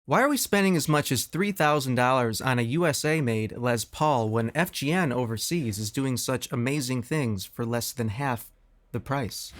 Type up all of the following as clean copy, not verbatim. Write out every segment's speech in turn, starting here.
Why are we spending as much as $3,000 on a USA-made Les Paul when FGN overseas is doing such amazing things for less than half the price?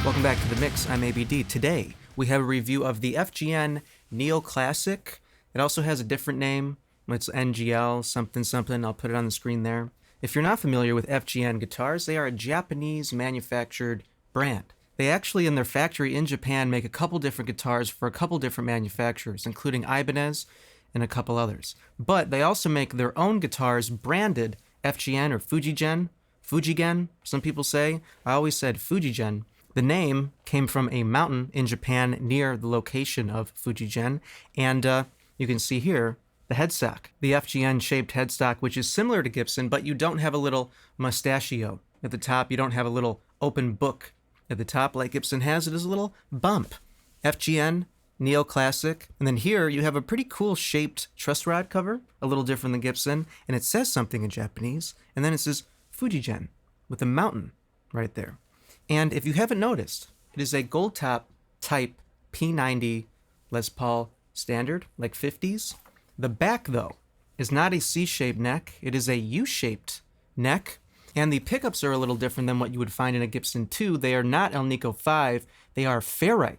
Welcome back to The Mix, I'm ABD. Today, we have a review of the FGN Neo Classic. It also has a different name. It's NGL something something. I'll put it on the screen there. If you're not familiar with FGN guitars, they are a Japanese manufactured brand. They actually, in their factory in Japan, make a couple different guitars for a couple different manufacturers, including Ibanez and a couple others. But they also make their own guitars branded FGN or Fujigen, some people say. I always said Fujigen. The name came from a mountain in Japan near the location of Fujigen, and you can see here the headstock, the FGN-shaped headstock, which is similar to Gibson, but you don't have a little mustachio at the top. You don't have a little open book at the top like Gibson has. It is a little bump. FGN, Neo Classic. And then here you have a pretty cool shaped truss rod cover, a little different than Gibson, and it says something in Japanese, and then it says Fujigen with a mountain right there. And if you haven't noticed, it is a Goldtop type P90 Les Paul standard, like 50s. The back, though, is not a C-shaped neck. It is a U-shaped neck. And the pickups are a little different than what you would find in a Gibson 2. They are not Alnico 5. They are ferrite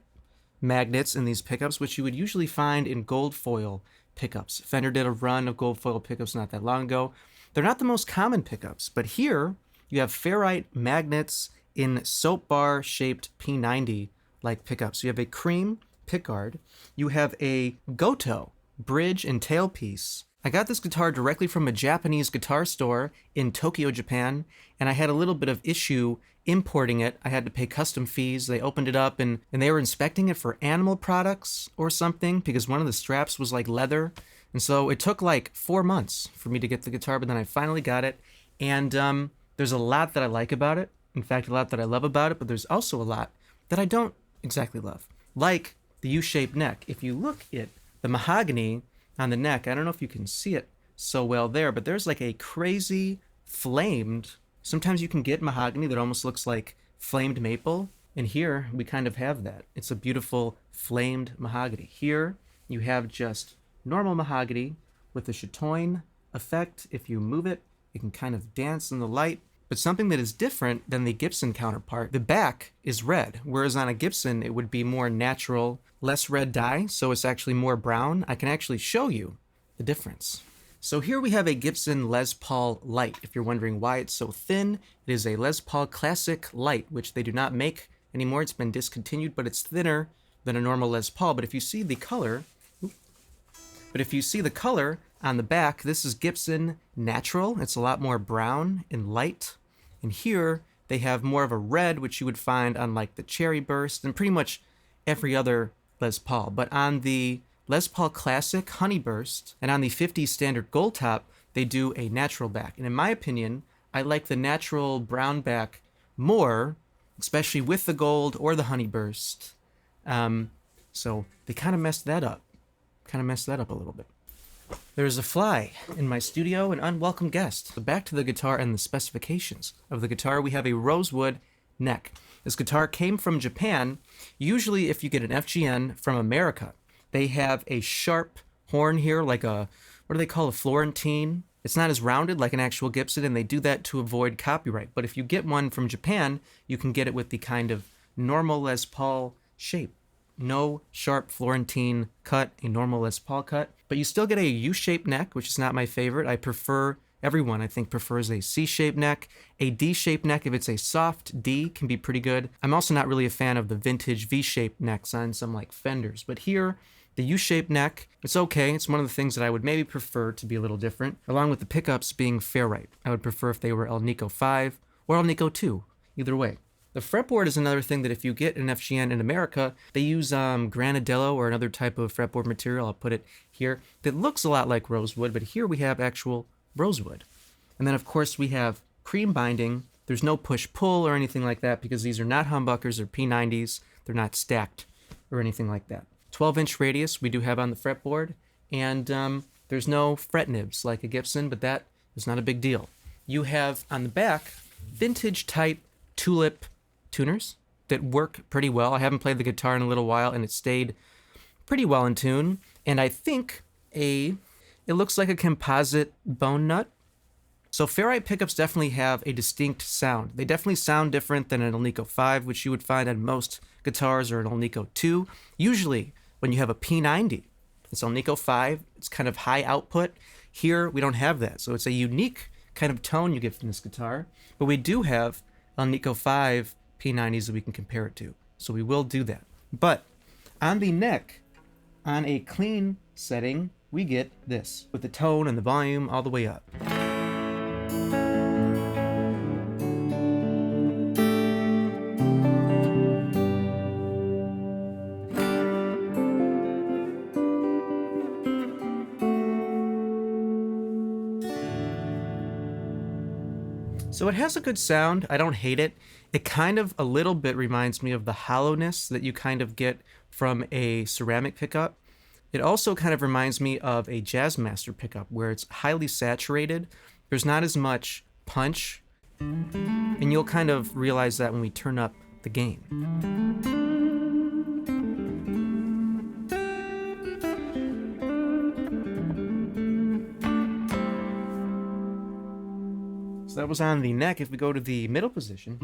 magnets in these pickups, which you would usually find in gold foil pickups. Fender did a run of gold foil pickups not that long ago. They're not the most common pickups, but here you have ferrite magnets in soap bar shaped P90 like pickups. You have a cream pickguard. You have a Goto bridge and tailpiece. I got this guitar directly from a Japanese guitar store in Tokyo, Japan, and I had a little bit of issue importing it. I had to pay custom fees. They opened it up and they were inspecting it for animal products or something because one of the straps was like leather. And so it took like 4 months for me to get the guitar, but then I finally got it. And there's a lot that I like about it. In fact, a lot that I love about it, but there's also a lot that I don't exactly love. Like the U-shaped neck. If you look at the mahogany on the neck, I don't know if you can see it so well there, but there's like a crazy flamed, sometimes you can get mahogany that almost looks like flamed maple, and here we kind of have that. It's a beautiful flamed mahogany. Here you have just normal mahogany with a chatoin effect. If you move it, it can kind of dance in the light. But something that is different than the Gibson counterpart, the back is red, whereas on a Gibson it would be more natural, less red dye, so it's actually more brown. I can actually show you the difference. So here we have a Gibson Les Paul Lite. If you're wondering why it's so thin, it is a Les Paul Classic Lite, which they do not make anymore. It's been discontinued, but it's thinner than a normal Les Paul. But if you see the color, on the back, this is Gibson Natural. It's a lot more brown and light. And here they have more of a red, which you would find on like the Cherry Burst and pretty much every other Les Paul. But on the Les Paul Classic Honey Burst and on the 50s standard Goldtop, they do a natural back. And in my opinion, I like the natural brown back more, especially with the gold or the Honey Burst. So they kind of messed that up. A little bit. There's a fly in my studio, an unwelcome guest. So back to the guitar and the specifications of the guitar. We have a rosewood neck. This guitar came from Japan. Usually if you get an FGN from America, they have a sharp horn here, like a, what do they call a Florentine? It's not as rounded like an actual Gibson, and they do that to avoid copyright. But if you get one from Japan, you can get it with the kind of normal Les Paul shape. No sharp Florentine cut, a normal Les Paul cut. But you still get a U-shaped neck, which is not my favorite. I prefer, everyone I think prefers a C-shaped neck. A D-shaped neck, if it's a soft D, can be pretty good. I'm also not really a fan of the vintage V-shaped necks on some like Fenders. But here, the U-shaped neck, it's okay. It's one of the things that I would maybe prefer to be a little different, along with the pickups being ferrite. I would prefer if they were Alnico 5 or Alnico 2, either way. The fretboard is another thing that if you get an FGN in America, they use granadello or another type of fretboard material, I'll put it here, that looks a lot like rosewood, but here we have actual rosewood. And then of course we have cream binding. There's no push-pull or anything like that because these are not humbuckers or P90s. They're not stacked or anything like that. 12-inch radius we do have on the fretboard, and there's no fret nibs like a Gibson, but that is not a big deal. You have on the back vintage type tulip tuners. that work pretty well. I haven't played the guitar in a little while, and it stayed pretty well in tune. And I think it looks like a composite bone nut. So ferrite pickups definitely have a distinct sound. They definitely sound different than an Alnico 5, which you would find on most guitars, or an Alnico 2. Usually, when you have a P90, it's Alnico 5, it's kind of high output. Here, we don't have that, so it's a unique kind of tone you get from this guitar. But we do have Alnico 5 P90s that we can compare it to, so we will do that. But on the neck, on a clean setting, we get this, with the tone and the volume all the way up. So it has a good sound. I don't hate it. It kind of a little bit reminds me of the hollowness that you kind of get from a ceramic pickup. It also kind of reminds me of a Jazzmaster pickup where it's highly saturated. There's not as much punch, and you'll kind of realize that when we turn up the gain. So that was on the neck. If we go to the middle position,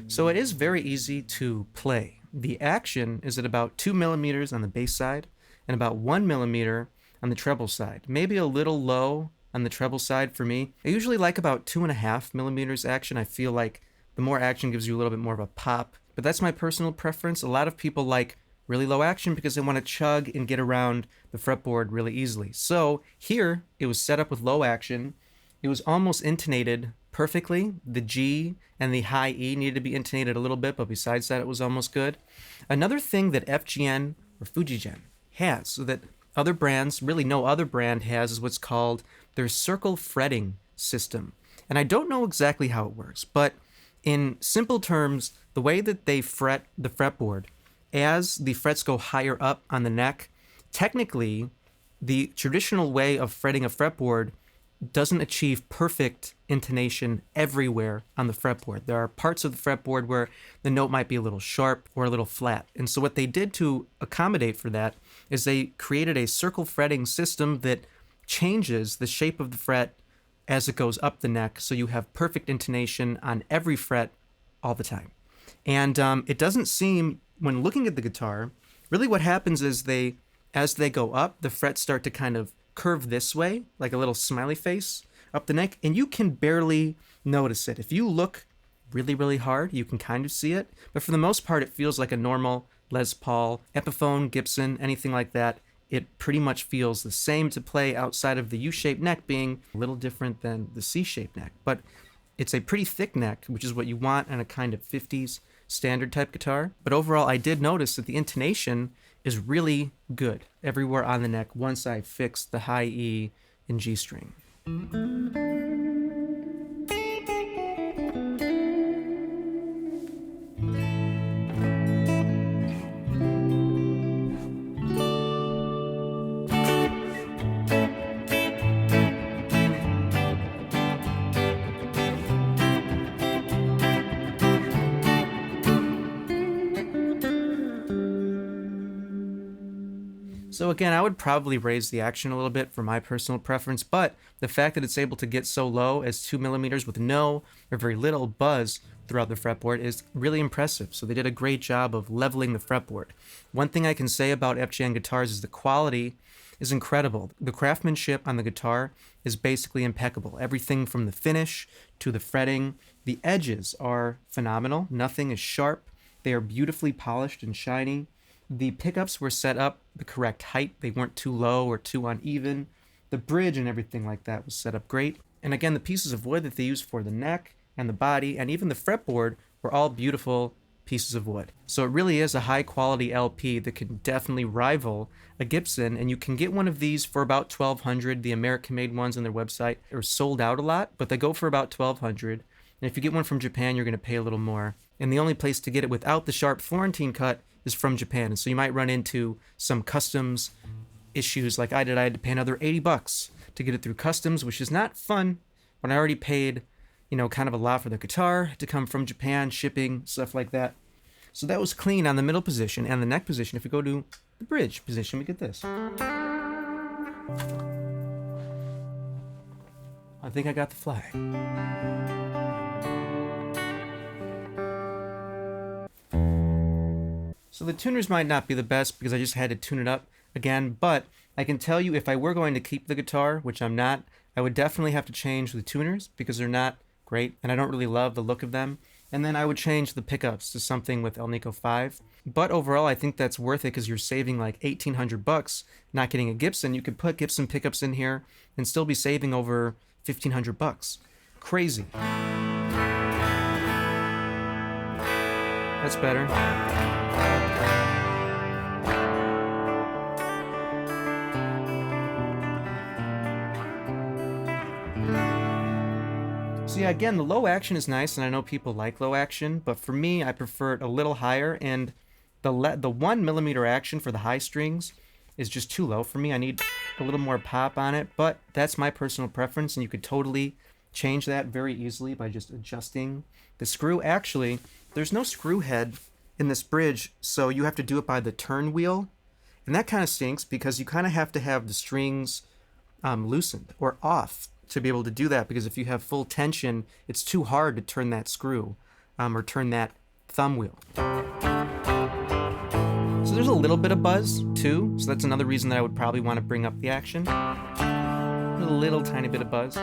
so it is very easy to play. The action is at about 2 millimeters on the bass side and about 1 millimeter on the treble side. Maybe a little low on the treble side for me. I usually like about 2.5 millimeters action. I feel like the more action gives you a little bit more of a pop, but that's my personal preference. A lot of people like really low action because they want to chug and get around the fretboard really easily. So here, it was set up with low action. It was almost intonated perfectly. The G and the high E needed to be intonated a little bit, but besides that, it was almost good. Another thing that FGN or Fujigen has, so that other brands, really no other brand has, is what's called their circle fretting system. And I don't know exactly how it works, but in simple terms, the way that they fret the fretboard, as the frets go higher up on the neck, technically, the traditional way of fretting a fretboard doesn't achieve perfect intonation everywhere on the fretboard. There are parts of the fretboard where the note might be a little sharp or a little flat. And so what they did to accommodate for that is they created a circle fretting system that changes the shape of the fret as it goes up the neck, so you have perfect intonation on every fret all the time. And it doesn't seem, when looking at the guitar, really what happens is as they go up, the frets start to kind of curve this way, like a little smiley face up the neck, and you can barely notice it. If you look really, really hard, you can kind of see it, but for the most part, it feels like a normal Les Paul, Epiphone, Gibson, anything like that. It pretty much feels the same to play outside of the U-shaped neck being a little different than the C-shaped neck. But it's a pretty thick neck, which is what you want on a kind of 50s standard type guitar. But overall, I did notice that the intonation is really good everywhere on the neck once I fixed the high E and G string. So again, I would probably raise the action a little bit for my personal preference, but the fact that it's able to get so low as 2 millimeters with no or very little buzz throughout the fretboard is really impressive. So they did a great job of leveling the fretboard. One thing I can say about FGN guitars is the quality is incredible. The craftsmanship on the guitar is basically impeccable. Everything from the finish to the fretting. The edges are phenomenal. Nothing is sharp. They are beautifully polished and shiny. The pickups were set up the correct height. They weren't too low or too uneven. The bridge and everything like that was set up great. And again, the pieces of wood that they used for the neck and the body and even the fretboard were all beautiful pieces of wood. So it really is a high quality LP that can definitely rival a Gibson, and you can get one of these for about $1,200. The American made ones on their website are sold out a lot, but they go for about $1,200. And if you get one from Japan, you're going to pay a little more. And the only place to get it without the sharp Florentine cut is from Japan. And so you might run into some customs issues like I did. I had to pay another $80 to get it through customs, which is not fun when I already paid, kind of a lot for the guitar to come from Japan, shipping, stuff like that. So that was clean on the middle position and the neck position. If we go to the bridge position, we get this. I think I got the flag. So the tuners might not be the best because I just had to tune it up again, but I can tell you if I were going to keep the guitar, which I'm not, I would definitely have to change the tuners because they're not great and I don't really love the look of them. And then I would change the pickups to something with Alnico 5. But overall, I think that's worth it because you're saving like $1,800 not getting a Gibson. You could put Gibson pickups in here and still be saving over $1,500. Crazy. That's better. So yeah, again, the low action is nice, and I know people like low action, but for me, I prefer it a little higher, and the 1mm action for the high strings is just too low for me. I need a little more pop on it, but that's my personal preference, and you could totally change that very easily by just adjusting the screw. Actually, there's no screw head in this bridge, so you have to do it by the turn wheel, and that kind of stinks because you kind of have to have the strings loosened or off to be able to do that, because if you have full tension, it's too hard to turn that screw or turn that thumb wheel. So there's a little bit of buzz too, so that's another reason that I would probably want to bring up the action. A little tiny bit of buzz.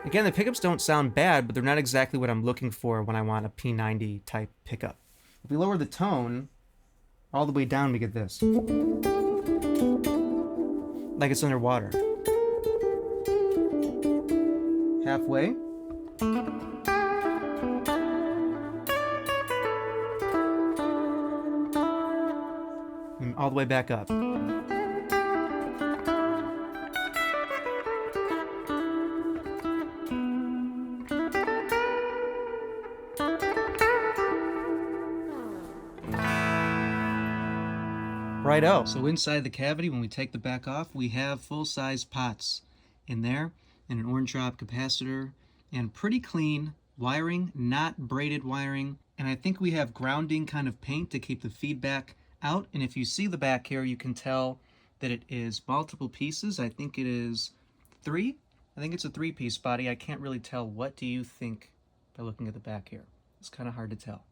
Again, the pickups don't sound bad, but they're not exactly what I'm looking for when I want a P90 type pickup. If we lower the tone all the way down, we get this. Like it's underwater. Halfway. And all the way back up. Righto. So inside the cavity, when we take the back off, we have full-size pots in there and an orange drop capacitor and pretty clean wiring, not braided wiring. And I think we have grounding kind of paint to keep the feedback out. And if you see the back here, you can tell that it is multiple pieces. I think it is 3. I think it's a 3-piece body. I can't really tell. What do you think by looking at the back here? It's kind of hard to tell.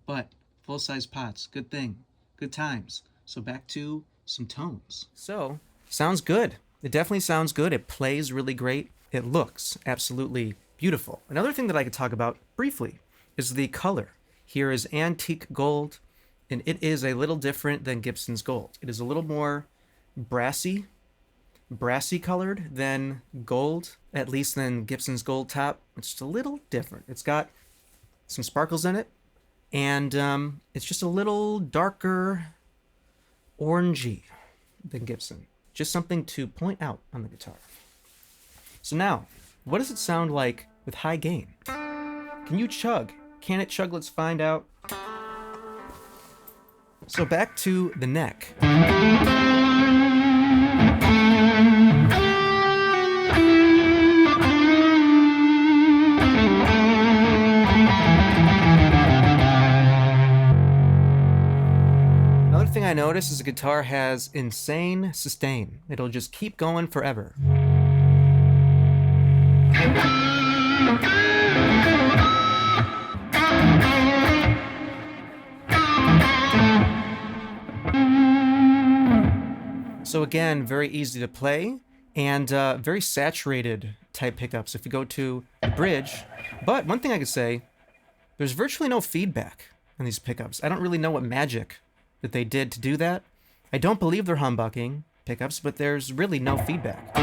But full-size pots, good thing, good times. So back to some tones. So, sounds good. It definitely sounds good. It plays really great. It looks absolutely beautiful. Another thing that I could talk about briefly is the color. Here is antique gold, and it is a little different than Gibson's gold. It is a little more brassy colored than gold, at least than Gibson's Goldtop. It's just a little different. It's got some sparkles in it, and it's just a little darker orangey than Gibson. Just something to point out on the guitar. So now, what does it sound like with high gain? Can you chug? Can it chug? Let's find out. So back to the neck. Thing I noticed is the guitar has insane sustain. It'll just keep going forever. So again, very easy to play and very saturated type pickups if you go to the bridge. But one thing I could say, there's virtually no feedback on these pickups. I don't really know what magic that they did to do that. I don't believe they're humbucking pickups, but there's really no feedback.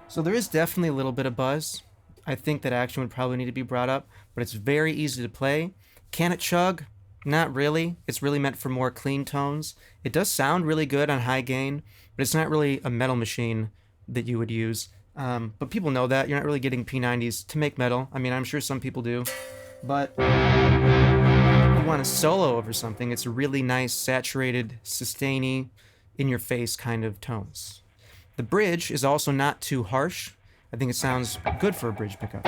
So there is definitely a little bit of buzz. I think that action would probably need to be brought up, but it's very easy to play. Can it chug? Not really. It's really meant for more clean tones. It does sound really good on high gain, but it's not really a metal machine that you would use. But people know that. You're not really getting P90s to make metal. I mean, I'm sure some people do. But if you want a solo over something, it's really nice, saturated, sustainy, in-your-face kind of tones. The bridge is also not too harsh. I think it sounds good for a bridge pickup.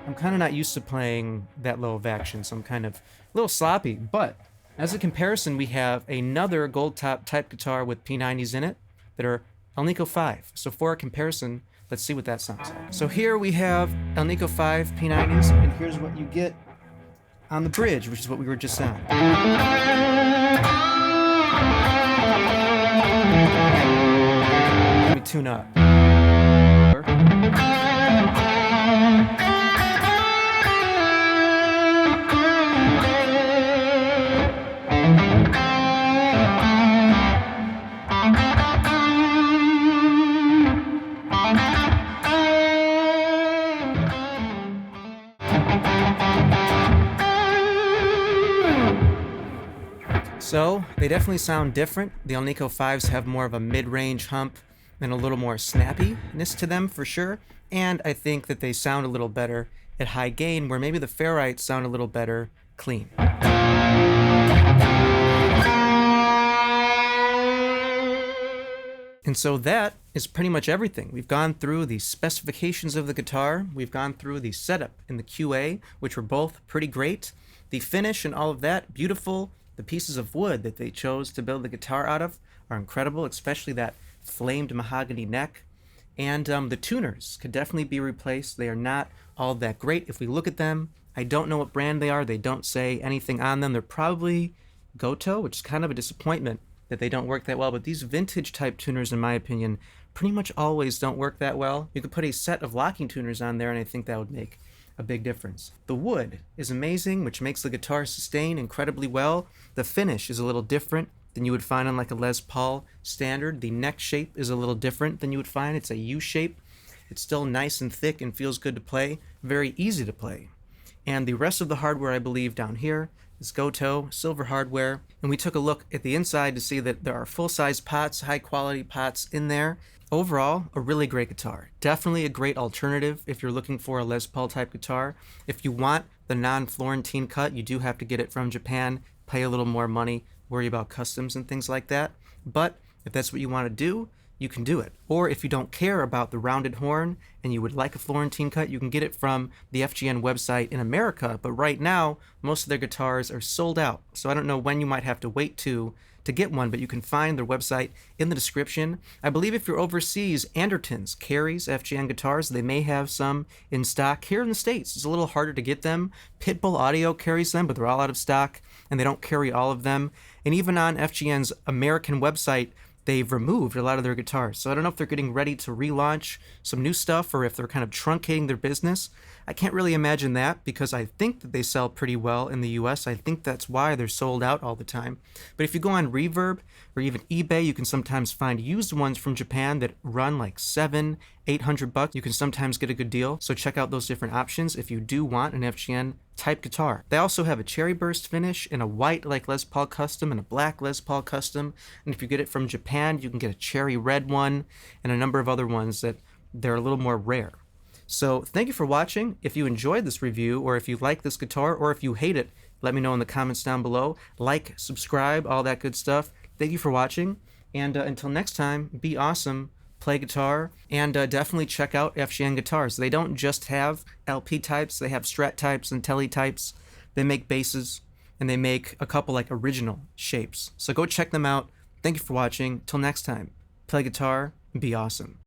I'm kind of not used to playing that low of action, so I'm kind of a little sloppy. But as a comparison, we have another Goldtop type guitar with P90s in it that are Alnico 5. So for a comparison, let's see what that sounds like. So here we have Alnico 5 P90s, and here's what you get on the bridge, which is what we were just on. Let me tune up. So they definitely sound different. The Alnico 5s have more of a mid-range hump and a little more snappiness to them for sure. And I think that they sound a little better at high gain, where maybe the ferrites sound a little better clean. And so that is pretty much everything. We've gone through the specifications of the guitar. We've gone through the setup and the QA, which were both pretty great. The finish and all of that, beautiful. The pieces of wood that they chose to build the guitar out of are incredible, especially that flamed mahogany neck. And the tuners could definitely be replaced. They are not all that great. If we look at them, I don't know what brand they are. They don't say anything on them. They're probably Goldtop, which is kind of a disappointment that they don't work that well. But these vintage type tuners, in my opinion, pretty much always don't work that well. You could put a set of locking tuners on there, and I think that would make a big difference. The wood is amazing, which makes the guitar sustain incredibly well. The finish is a little different than you would find on like a Les Paul standard. The neck shape is a little different than you would find. It's a U shape. It's still nice and thick and feels good to play. Very easy to play. And the rest of the hardware, I believe, down here is Goto silver hardware. And we took a look at the inside to see that there are full-size pots, high-quality pots in there. Overall, a really great guitar. Definitely a great alternative if you're looking for a Les Paul type guitar. If you want the non-Florentine cut, you do have to get it from Japan, pay a little more money, worry about customs and things like that. But if that's what you want to do, you can do it. Or if you don't care about the rounded horn and you would like a Florentine cut, you can get it from the FGN website in America. But right now, most of their guitars are sold out. So I don't know when you might have to wait to get one, but you can find their website in the description. I believe if you're overseas, Andertons carries FGN guitars. They may have some in stock. Here in the States, it's a little harder to get them. Pitbull Audio carries them, but they're all out of stock, and they don't carry all of them. And even on FGN's American website, they've removed a lot of their guitars. So I don't know if they're getting ready to relaunch some new stuff or if they're kind of truncating their business. I can't really imagine that because I think that they sell pretty well in the US. I think that's why they're sold out all the time. But if you go on Reverb or even eBay, you can sometimes find used ones from Japan that run like $700-800. You can sometimes get a good deal. So check out those different options if you do want an FGN type guitar. They also have a cherry burst finish in a white like Les Paul Custom and a black Les Paul Custom. And if you get it from Japan, you can get a cherry red one and a number of other ones that they're a little more rare. So thank you for watching. If you enjoyed this review or if you like this guitar or if you hate it, let me know in the comments down below. Like, subscribe, all that good stuff. Thank you for watching. And until next time, be awesome, play guitar, and definitely check out FGN guitars. They don't just have LP types, they have Strat types and Tele types. They make basses, and they make a couple like original shapes. So go check them out. Thank you for watching. Till next time, play guitar, be awesome.